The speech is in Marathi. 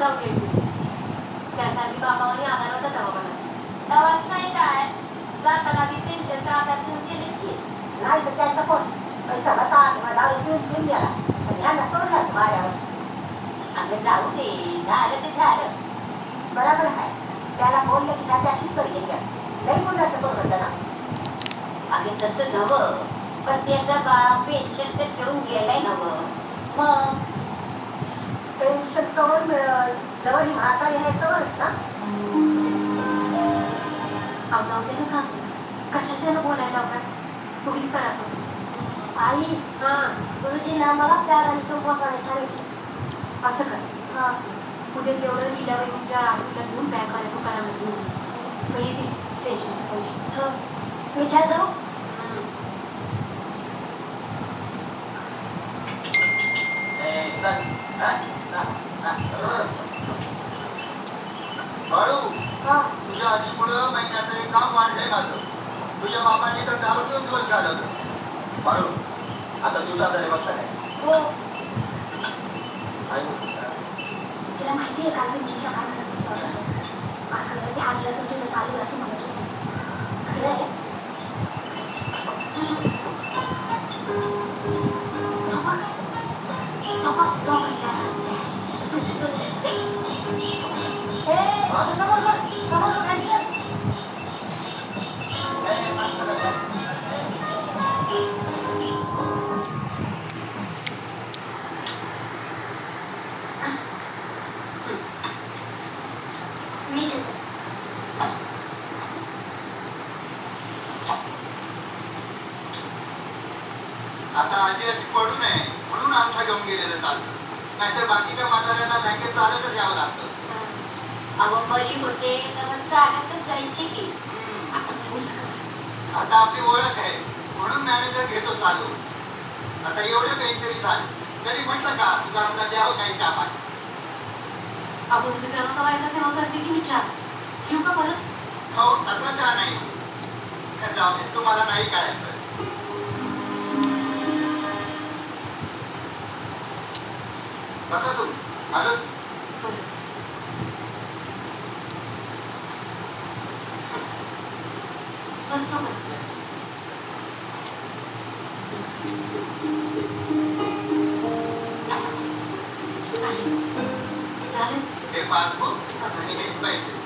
जाऊ द्यायची. त्यासाठी बाबाने आम्हाला होता दवाखाना. दवाच नाही काय जाताना बी 300 हातात घेऊन गेलीस की. नाही तर त्यांचा कोण पैसा होता किंवा दारू पिऊन गेला पण ह्यांना सोडलाच माझ्यावर. अगं जाऊ दे, झालं ते झालं. बरोबर आहे. त्याला बोललं की त्याच्या शिस्तर घेतल्या लई मुलाचं बरोबर ना. अगं तसं नवं, पण त्याचा बाप पेन्शन तर ठेवून गेलाय नवं. मग पेन्शन कवर मिळेल जवळ ही म्हातारी आहे तवरच ना. अहो जाऊ दे ना. कशाला त्यानं बोलायला लावतात? पोलीस करा सोडून. आई गुरुजींना मला प्यारांची उपवासाने सांगितलं. असं कर. उद्या तेवढं लिलावाईच्या तुला घेऊन बँकवाल्या दुकानामध्ये घेऊन मग येतील पेन्शनचे पैसे. मिठा जाऊ. बाळू तुझ्या आजीमुळं महिन्याचं एक काम वाढलंय माझं. तुझ्या बापाने तर दारू पिऊन दिवस घालवलं. बाळू आता तुझा तरी लक्षात आहे. हो. तुला माहिती आहे का तुझ्या ते हातला तर तुझं चालू असं म्हणत होतं. खरं आहे. आता आजी अशी पडू नये म्हणून आमच्या घेऊन गेलेलं चालतं. नाहीतर बाकीच्या म्हाताऱ्यांना बँकेत चालतच यावं लागतं. अगं बरी होते तर चालतच जायची की. आता आपली ओळख आहे म्हणून मॅनेजर घेतो चालू. आता एवढं काहीतरी झालं तरी म्हटलं का तुझा आमचा द्यावं काही चहा पाणी. आपण उद्या जेव्हा कवायचा तेव्हा करते की मी चहा घेऊ का परत? हो तसा चहा नाही. जाऊ दे, तुम्हाला नाही कळायचं. बसा तू आलो. बसतो का? झालं? हे पासबुक आणि हे पैसे.